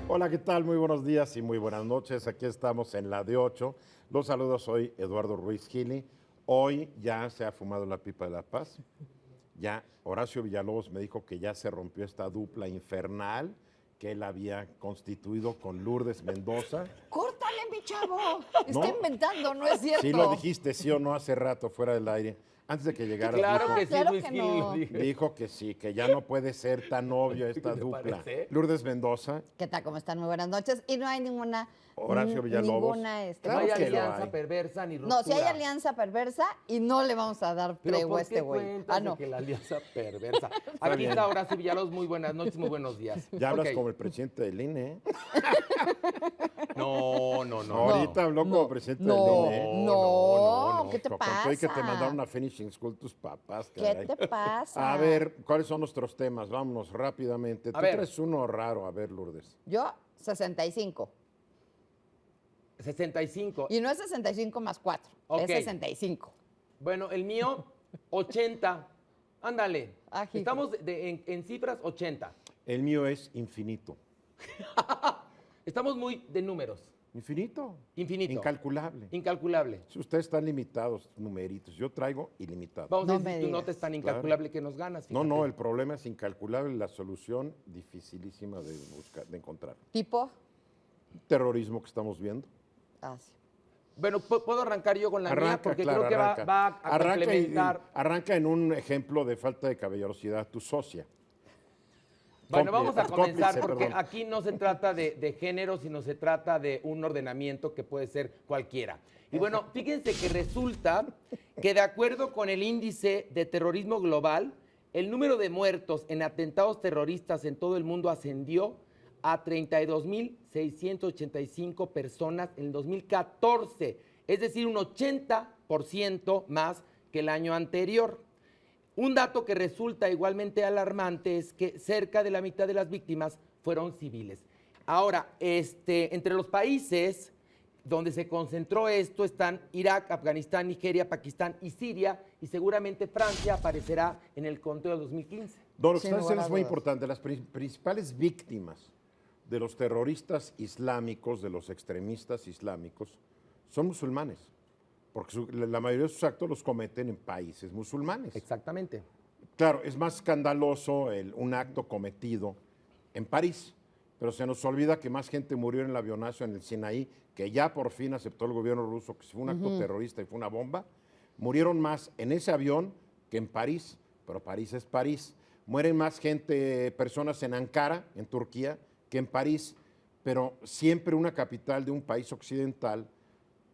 Hola, ¿qué tal? Muy buenos días y muy buenas noches. Aquí estamos en la de 8. Los saludos, soy Eduardo Ruiz Gili. Hoy ya se ha fumado la pipa de la paz. Ya Horacio Villalobos me dijo que ya se rompió esta dupla infernal que él había constituido con Lourdes Mendoza. ¡Córtale, mi chavo! ¿No? Está inventando, no es cierto. Sí lo dijiste, sí o no, hace rato, fuera del aire. Antes de que llegaras, Claro dijo, que sí, claro Luis que Gil, no. lo dije. dijo que sí, que ya no puede ser tan obvio esta ¿Te dupla. parece? Lourdes Mendoza, ¿Qué tal? ¿Cómo están? Muy buenas noches. Y no hay ninguna... Horacio Villalobos. Ninguna... No Claro hay que lo alianza hay. perversa ni ruptura. No, si hay alianza perversa y no le vamos a dar Pero tregua a ¿por este qué güey. cuentas No. de que la alianza perversa? Aquí bien. está Horacio Villalobos, muy buenas noches, muy buenos días. Ya hablas Ok. como el presidente del INE, ¿eh? No. Ahorita habló como presidente del INE. No, ¿qué te Con todo y que te pasa? mandaron a finishing school tus papás, ¿Qué caray. te pasa? A ver, ¿cuáles son nuestros temas? Vámonos rápidamente. Tú ver. traes uno raro, a ver, Lourdes. Yo, 65. 65. Y no es 65 más 4, Ok. es 65. Bueno, el mío, 80. Ándale. Ah, hijo. Estamos en cifras 80. El mío es infinito. Estamos muy de números. Infinito. Infinito. Incalculable. Incalculable. Si ustedes están limitados, numeritos, yo traigo ilimitado. Vamos No a me ver si tu digas. nota es tan incalculable que nos ganas. No, fíjate. el problema es incalculable, la solución dificilísima de buscar, de encontrar. ¿Tipo? Terrorismo que estamos viendo. Ah, sí. Bueno, ¿puedo arrancar yo con la mía? Porque claro, creo que arranca. va a Arranca complementar. arranca en un ejemplo de falta de caballerosidad, tu socia. Bueno, vamos a Cómplice, comenzar porque perdón. aquí no se trata de género, sino se trata de un ordenamiento que puede ser cualquiera. Y bueno, fíjense que resulta que de acuerdo con el índice de terrorismo global, el número de muertos en atentados terroristas en todo el mundo ascendió a 32.685 personas en el 2014, es decir, un 80% más que el año anterior. Un dato que resulta igualmente alarmante es que cerca de la mitad de las víctimas fueron civiles. Ahora, entre los países donde se concentró esto están Irak, Afganistán, Nigeria, Pakistán y Siria, y seguramente Francia aparecerá en el conteo del 2015. No, lo que Sin está diciendo lugar a es muy dudas. importante. Las principales víctimas de los terroristas islámicos, de los extremistas islámicos, son musulmanes. Porque la mayoría de sus actos los cometen en países musulmanes. Exactamente. Claro, es más escandaloso un acto cometido en París, pero se nos olvida que más gente murió en el avionazo en el Sinaí, que ya por fin aceptó el gobierno ruso que fue un acto terrorista y fue una bomba. Murieron más en ese avión que en París, pero París es París. Mueren más personas en Ankara, en Turquía, que en París, pero siempre una capital de un país occidental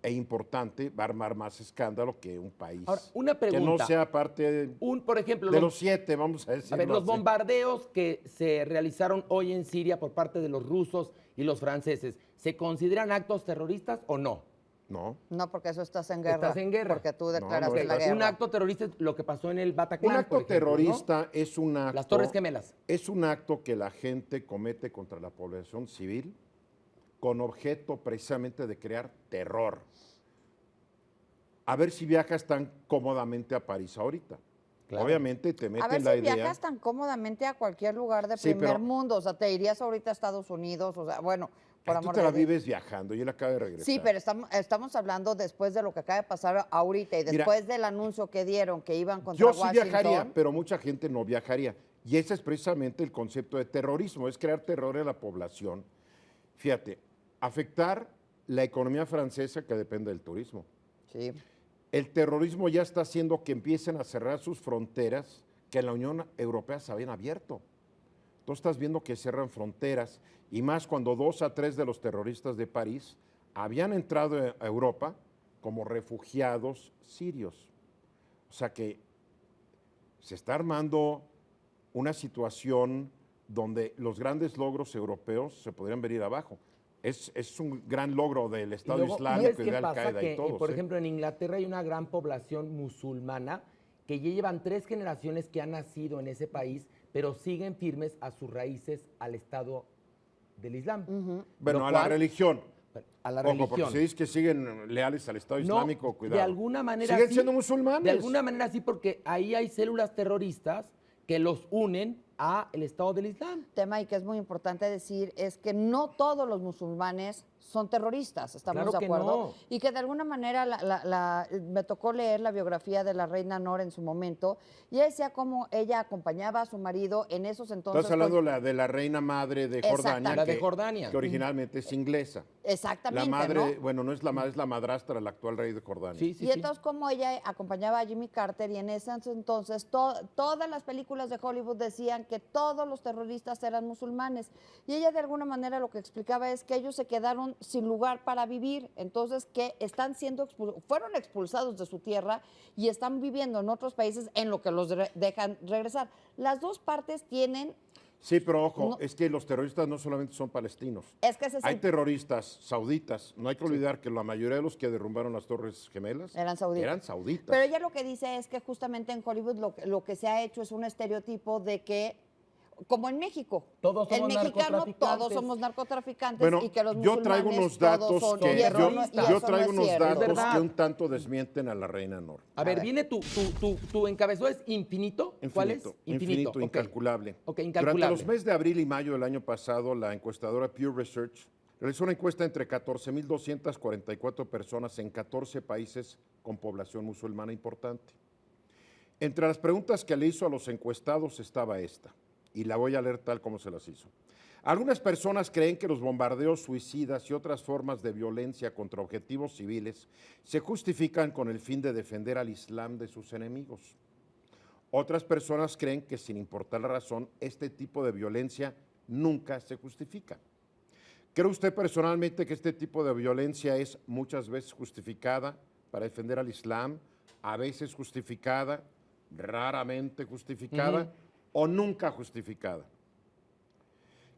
e importante va a armar más escándalo que un país Ahora, una que no pregunta. sea parte Por ejemplo, de los 7, vamos a decirlo A ver, los así. bombardeos que se realizaron hoy en Siria por parte de los rusos y los franceses, ¿se consideran actos terroristas o no? No. No, porque eso estás en guerra. Estás en guerra. Porque tú No, declaraste no la estás- guerra. Un acto terrorista es lo que pasó en el Bataclan, Un acto por ejemplo, ¿no? terrorista es un acto. Las Torres Gemelas. Es un acto que la gente comete contra la población civil con objeto precisamente de crear terror. A ver si viajas tan cómodamente a París ahorita. Claro. Obviamente te A meten ver la si idea. viajas tan cómodamente a cualquier lugar de Sí, primer pero- mundo. O sea, te irías ahorita a Estados Unidos. O sea, bueno, por Ay, tú amor te la de Dios. vives viajando y él acaba de regresar. Sí, pero estamos hablando después de lo que acaba de pasar ahorita y Mira, después del anuncio que dieron que iban contra Yo sí Washington. viajaría, pero mucha gente no viajaría. Y ese es precisamente el concepto de terrorismo, es crear terror en la población. Fíjate, afectar la economía francesa que depende del turismo. Sí. El terrorismo ya está haciendo que empiecen a cerrar sus fronteras que en la Unión Europea se habían abierto. Tú estás viendo que cierran fronteras, y más cuando 2 a 3 de los terroristas de París habían entrado a Europa como refugiados sirios. O sea que se está armando una situación donde los grandes logros europeos se podrían venir abajo. Es un gran logro del Y Estado luego, Islámico ¿sabes y qué de pasa? Al-Qaeda Que, y todos. por ejemplo, en Inglaterra hay una gran población musulmana que ya llevan 3 generaciones que han nacido en ese país, pero siguen firmes a sus raíces al Estado del Islam. Bueno, Lo a la cual- religión. A la Ojo, religión. porque si dices que siguen leales al Estado No, Islámico, cuidado. de alguna manera Siguen sí. siendo musulmanes. De alguna manera sí, porque ahí hay células terroristas que los unen a el Estado del Islam. Tema y que es muy importante decir es que no todos los musulmanes son terroristas, estamos Claro de que acuerdo. no. Y que de alguna manera me tocó leer la biografía de la reina Nor en su momento y ella decía cómo ella acompañaba a su marido en esos entonces. Estás hablando de la reina madre de Jordania. Exactamente. La de Jordania. Que originalmente es inglesa. Exactamente, La madre, ¿no? bueno, no es la madre, es la madrastra del actual rey de Jordania. Sí, sí, Y sí. entonces como ella acompañaba a Jimmy Carter y en ese entonces todas las películas de Hollywood decían que todos los terroristas eran musulmanes. Y ella de alguna manera lo que explicaba es que ellos se quedaron sin lugar para vivir, entonces que están siendo fueron expulsados de su tierra y están viviendo en otros países en lo que los dejan regresar. Las dos partes tienen, Sí, pero ojo, No. es que los terroristas no solamente son palestinos. es que ese es Hay el- terroristas sauditas. No hay que olvidar que la mayoría de los que derrumbaron las Torres Gemelas Eran sauditas. Eran sauditas. Pero ella lo que dice es que justamente en Hollywood lo que se ha hecho es un estereotipo de que, como en México, Todos el somos mexicano narcotraficantes. todos somos narcotraficantes Bueno, y que los yo traigo musulmanes unos todos datos son- que y eso no- y yo eso no traigo es unos cierto. datos verdad. que un tanto desmienten a la reina Nor. A ver, ver. viene tu encabezado es infinito. ¿Cuál es? Infinito, ok. incalculable. Ok, Durante incalculable. los meses de abril y mayo del año pasado, la encuestadora Pew Research realizó una encuesta entre 14.244 personas en 14 países con población musulmana importante. Entre las preguntas que le hizo a los encuestados estaba esta, y la voy a leer tal como se las hizo. Algunas personas creen que los bombardeos suicidas y otras formas de violencia contra objetivos civiles se justifican con el fin de defender al Islam de sus enemigos. Otras personas creen que sin importar la razón, este tipo de violencia nunca se justifica. ¿Cree usted personalmente que este tipo de violencia es muchas veces justificada para defender al Islam, a veces justificada, raramente justificada o nunca justificada?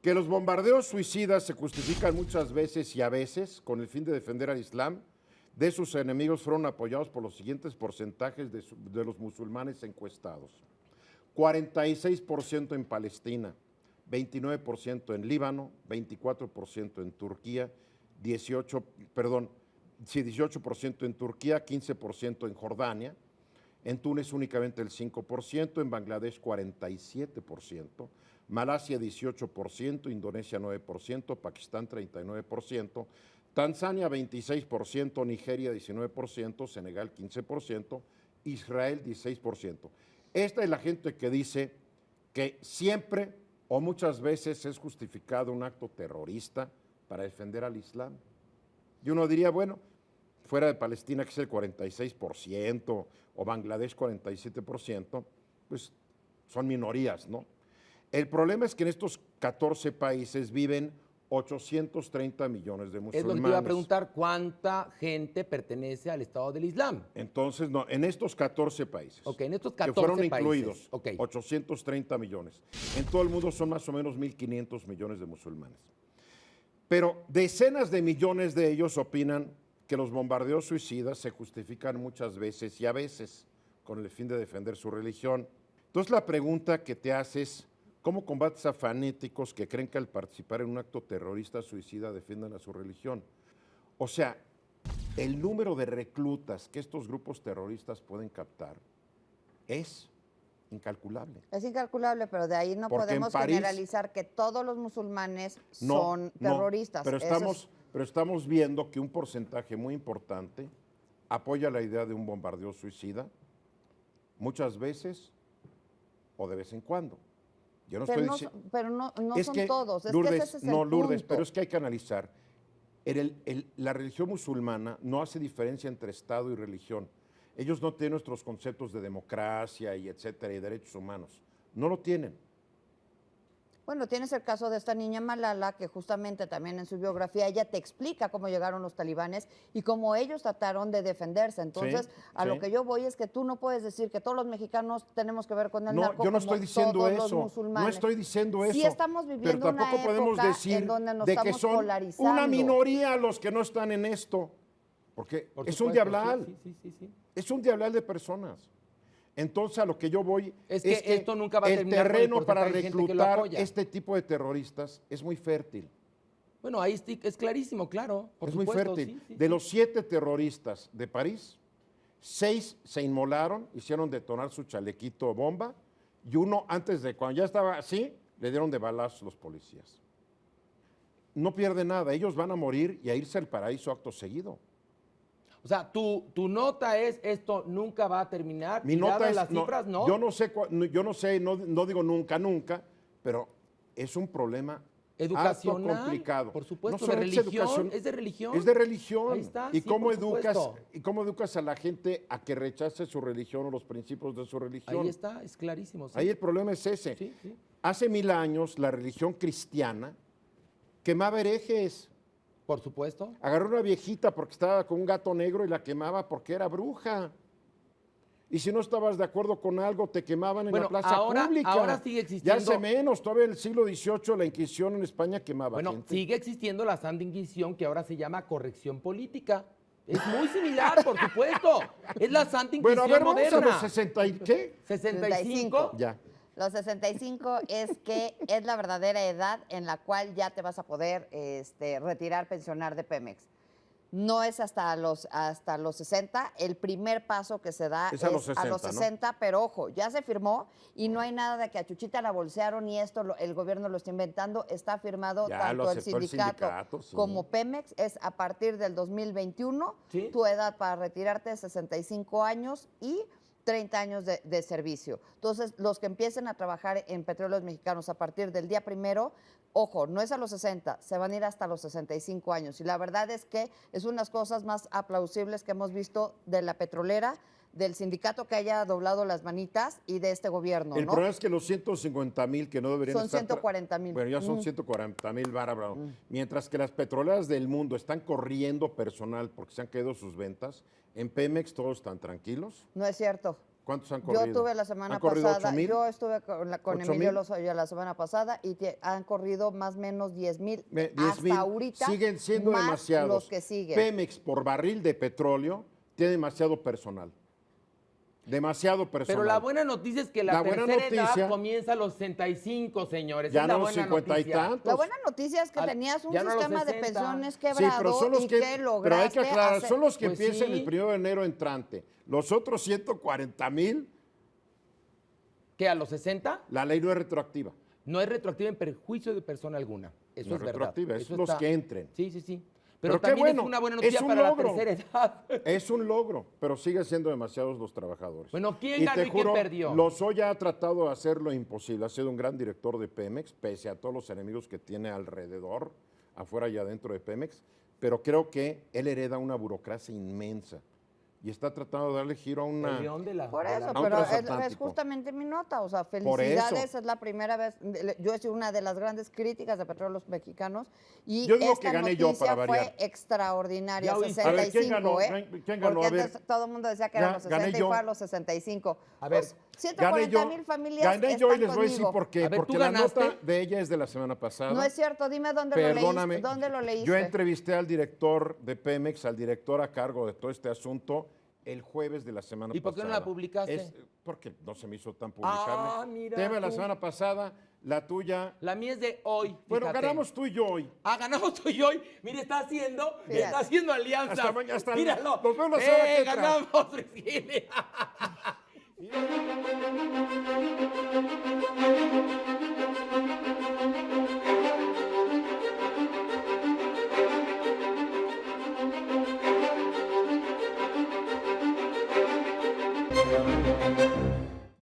Que los bombardeos suicidas se justifican muchas veces y a veces con el fin de defender al Islam de sus enemigos fueron apoyados por los siguientes porcentajes de los musulmanes encuestados. 46% en Palestina, 29% en Líbano, 24% en Turquía, 18% en Turquía, 15% en Jordania, en Túnez únicamente el 5%, en Bangladesh 47%, Malasia 18%, Indonesia 9%, Pakistán 39%, Tanzania 26%, Nigeria 19%, Senegal 15%, Israel 16%. Esta es la gente que dice que siempre o muchas veces es justificado un acto terrorista para defender al Islam. Y uno diría, bueno, fuera de Palestina, que es el 46%, o Bangladesh 47%, pues son minorías, ¿no? El problema es que en estos 14 países viven 830 millones de musulmanes. Es lo que te iba a preguntar, ¿cuánta gente pertenece al Estado del Islam? Entonces, no, en estos 14 países. Ok, en estos que 14 fueron países. incluidos, Ok. 830 millones. En todo el mundo son más o menos 1.500 millones de musulmanes. Pero decenas de millones de ellos opinan que los bombardeos suicidas se justifican muchas veces y a veces con el fin de defender su religión. Entonces la pregunta que te haces, ¿cómo combates a fanáticos que creen que al participar en un acto terrorista suicida defiendan a su religión? O sea, el número de reclutas que estos grupos terroristas pueden captar es incalculable. Es incalculable, pero de ahí no Porque en podemos París- generalizar que todos los musulmanes No, son no, terroristas. pero Eso es- estamos viendo que un porcentaje muy importante apoya la idea de un bombardeo suicida, muchas veces o de vez en cuando. Yo no pero estoy no, diciendo... pero no Es son que, todos. Es Lourdes, que ese es el no, Lourdes, punto. pero es que hay que analizar. La religión musulmana no hace diferencia entre Estado y religión. Ellos no tienen nuestros conceptos de democracia y etcétera y derechos humanos. No lo tienen. Bueno, tienes el caso de esta niña Malala, que justamente también en su biografía ella te explica cómo llegaron los talibanes y cómo ellos trataron de defenderse. Entonces, a lo sí. que yo voy es que tú no puedes decir que todos los mexicanos tenemos que ver con el No, narco yo no como estoy diciendo todos los eso. musulmanes. No estoy diciendo eso. Sí estamos viviendo pero tampoco una podemos época decir en donde nos de que estamos son polarizando. una minoría los que no están en esto. Porque Por es supuesto, un diablal. sí. Es un diablal de personas. Entonces, a lo que yo voy Es que esto nunca va a el terminar con el terreno para porcentaje de gente que lo reclutar apoya. este tipo de terroristas es muy fértil. Bueno, ahí es clarísimo, claro. Por Es muy supuesto, fuerte. sí. De los 7 terroristas de París, 6 se inmolaron, hicieron detonar su chalequito bomba, y uno, antes de cuando ya estaba así, le dieron de balas los policías. No pierde nada, ellos van a morir y a irse al paraíso acto seguido. O sea, tu nota es esto nunca va a terminar. Mi y nota dadas es, las cifras, no. yo no sé, no digo nunca, pero es un problema Educacional, harto complicado. por supuesto, No de solamente religión, es de religión. Es de religión. Ahí está, ¿Y sí, cómo por educas? supuesto. ¿Y cómo educas a la gente a que rechace su religión o los principios de su religión? Ahí está, es clarísimo. Sí. Ahí el problema es ese. Sí, sí. Hace 1000 años la religión cristiana quemaba herejes. Por supuesto. Agarró una viejita porque estaba con un gato negro y la quemaba porque era bruja. Y si no estabas de acuerdo con algo, te quemaban en Bueno, la plaza ahora- pública. ahora sigue existiendo- Ya hace menos, todavía en el siglo XVIII la Inquisición en España quemaba Bueno, gente. sigue existiendo la Santa Inquisición, que ahora se llama corrección política. Es muy similar, por supuesto. Es la Santa Inquisición Bueno, a ver, vamos moderna. a los 60 y ¿qué? 65. Ya. Los 65 es que es la verdadera edad en la cual ya te vas a poder retirar, pensionar de Pemex. No es hasta los 60. El primer paso que se da Es a los 60, ¿no? 60, pero ojo, ya se firmó y no hay nada de que a Chuchita la bolsearon y esto el gobierno lo está inventando. Está firmado Ya tanto lo el aceptó el sindicato, sindicato, sí. como Pemex. Es a partir del 2021. Sí. Tu edad para retirarte es 65 años y 30 años de servicio. Entonces, los que empiecen a trabajar en Petróleos Mexicanos a partir del día 1, ojo, no es a los 60, se van a ir hasta los 65 años. Y la verdad es que es unas cosas más aplausibles que hemos visto de la petrolera, del sindicato que haya doblado las manitas y de este gobierno, El ¿no? problema es que los 150,000 que no deberían Son estar... 140,000. Bueno, ya son 140,000 bárbaros. Mientras que las petroleras del mundo están corriendo personal porque se han caído sus ventas, en Pemex todos están tranquilos. No es cierto. ¿Cuántos han corrido? Yo tuve la semana ¿Han corrido pasada, 8,000? yo estuve con Emilio 8,000? Lozoya la semana pasada y han corrido más o menos 10,000 10,000 hasta ahorita. siguen siendo más demasiados. los que siguen. Pemex por barril de petróleo tiene demasiado personal. Demasiado personal. Pero la buena noticia es que la La buena tercera edad noticia- comienza a los 65, señores. Ya es la no, buena 50 y noticia. tantos. La buena noticia es que Al- tenías un ya no a los sistema de 60. pensiones Sí, quebrado pero son los y que, que pero lograste hay que aclarar, hacer- son los que Pues empiezan sí. el 1 de enero entrante. Los otros 140,000, ¿Qué, a los 60? la ley no es retroactiva. No es retroactiva en perjuicio de persona alguna. Eso No es es verdad. retroactiva, es Eso los está- que entren. Sí, sí, sí. Pero Pero qué también bueno, es una buena es noticia un para logro. la tercera edad. Es un logro, pero sigue siendo demasiados los trabajadores. Bueno, ¿quién Y ganó te y quién juro, perdió? Lozoya ha tratado de hacer lo imposible. Ha sido un gran director de Pemex, pese a todos los enemigos que tiene alrededor, afuera y adentro de Pemex. Pero creo que él hereda una burocracia inmensa y está tratando de darle giro a una... El león de la- Por de eso, la- a un pero es transatlántico. justamente mi nota. O sea, Por eso. felicidades, es la primera vez. Yo he sido una de las grandes críticas de Petróleos Mexicanos y Yo digo esta que gané noticia yo para variar. fue extraordinaria, Ya oíste. 65, A ver, ¿quién ganó? ¿Quién ganó? Porque A ver. antes todo el mundo decía que Ya, eran los gané 60 y yo. fue a los 65. A ver, Pues, Gané yo, 140,000 familias gané yo y están les voy a decir conmigo. por qué. A ver, Porque ¿tú la ganaste? nota de ella es de la semana pasada. No es cierto, dime dónde Perdóname. lo leíste. ¿Dónde lo leíste? Yo entrevisté al director de Pemex, al director a cargo de todo este asunto, el jueves de la semana pasada. ¿Y por qué no la publicaste? Porque no se me hizo tan publicable. Ah, mira Tema de la tú. semana pasada, la tuya. La mía es de hoy. Bueno, fíjate. ganamos tú y yo hoy. Ah, ganamos tú y hoy. Mire, está haciendo alianzas. Hasta mañana, hasta Míralo. nos vemos la semana que entra. Ganamos, Virginia.